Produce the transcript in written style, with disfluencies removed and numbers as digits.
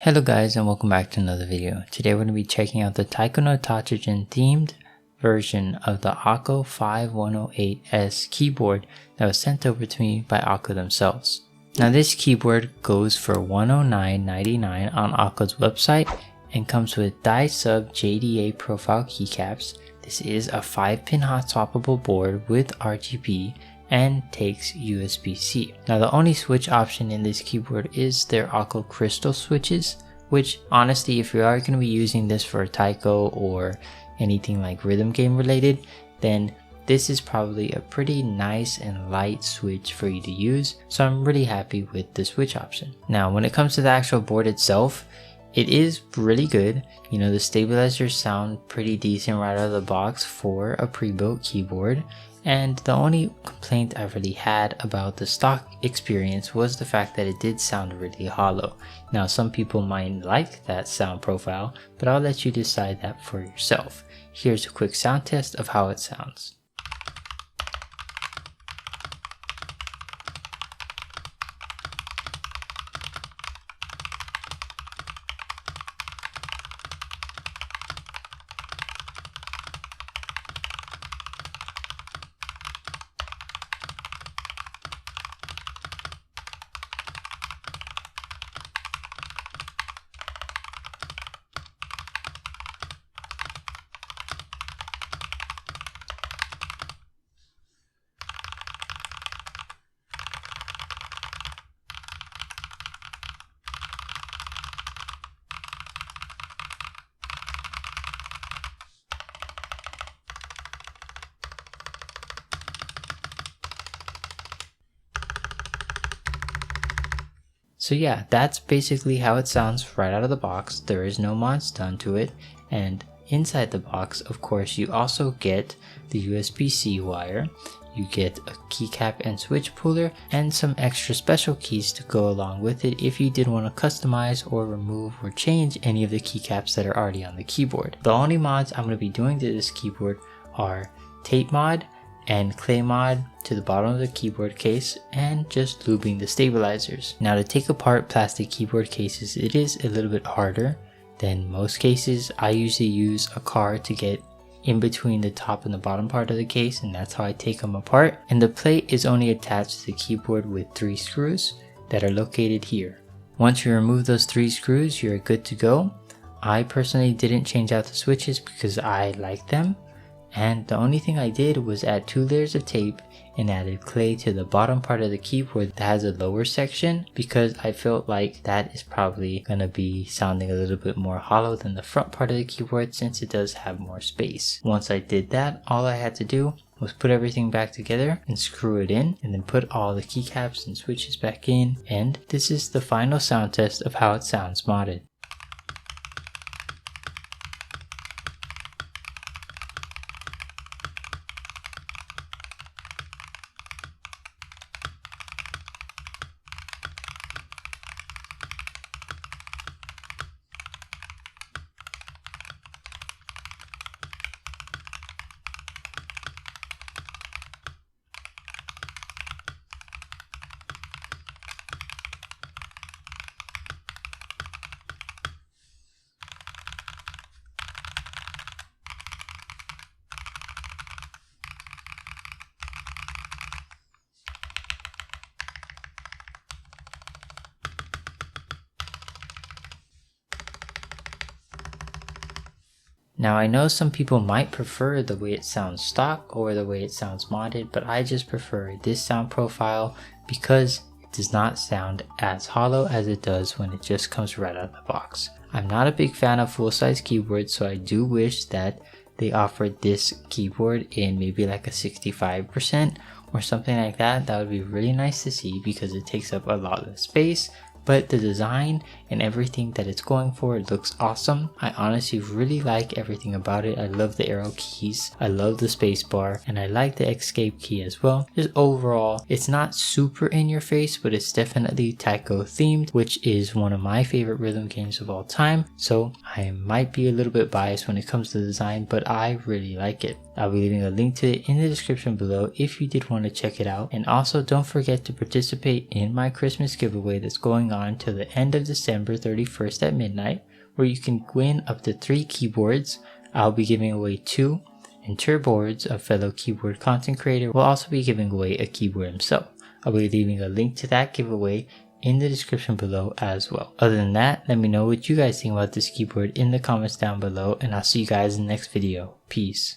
Hello guys and welcome back to another video. Today we're going to be checking out the Taiko no Tatsujin themed version of the Akko 5108S keyboard that was sent over to me by Akko themselves. Now this keyboard goes for $109.99 on Akko's website and comes with die sub JDA profile keycaps. This is a 5-pin hot swappable board with RGB and takes USB-C. Now the only switch option in this keyboard is their Akko crystal switches, which honestly if you are going to be using this for Taiko or anything like rhythm game related, then this is probably a pretty nice and light switch for you to use, so I'm really happy with the switch option. Now when it comes to the actual board itself, it is really good. You know, the stabilizers sound pretty decent right out of the box for a pre-built keyboard. And the only complaint I really had about the stock experience was the fact that it did sound really hollow. Now some people might like that sound profile, but I'll let you decide that for yourself. Here's a quick sound test of how it sounds. So yeah, that's basically how it sounds right out of the box. There is no mods done to it, and inside the box of course you also get the USB-C wire, you get a keycap and switch puller, and some extra special keys to go along with it if you did want to customize or remove or change any of the keycaps that are already on the keyboard. The only mods I'm going to be doing to this keyboard are tape mod and clay mod to the bottom of the keyboard case, and just lubing the stabilizers. Now to take apart plastic keyboard cases, it is a little bit harder than most cases. I usually use a car to get in between the top and the bottom part of the case, and that's how I take them apart. And the plate is only attached to the keyboard with 3 screws that are located here. Once you remove those 3 screws, you're good to go. I personally didn't change out the switches because I like them. And the only thing I did was add 2 layers of tape and added clay to the bottom part of the keyboard that has a lower section, because I felt like that is probably going to be sounding a little bit more hollow than the front part of the keyboard since it does have more space. Once I did that, all I had to do was put everything back together and screw it in, and then put all the keycaps and switches back in, and this is the final sound test of how it sounds modded. Now I know some people might prefer the way it sounds stock or the way it sounds modded, but I just prefer this sound profile because it does not sound as hollow as it does when it just comes right out of the box. I'm not a big fan of full-size keyboards, so I do wish that they offered this keyboard in maybe like a 65% or something like that. That would be really nice to see because it takes up a lot less space. But the design and everything that it's going for, it looks awesome. I honestly really like everything about it. I love the arrow keys, I love the space bar, and I like the escape key as well. Just overall, it's not super in your face, but it's definitely Taiko themed, which is one of my favorite rhythm games of all time. So I might be a little bit biased when it comes to design, but I really like it. I'll be leaving a link to it in the description below if you did want to check it out. And also don't forget to participate in my Christmas giveaway that's going on till the end of December 31st at midnight, where you can win up to 3 keyboards. I'll be giving away 2, and Turboards, a fellow keyboard content creator, will also be giving away a keyboard himself. I'll be leaving a link to that giveaway in the description below as well. Other than that, let me know what you guys think about this keyboard in the comments down below, and I'll see you guys in the next video. Peace.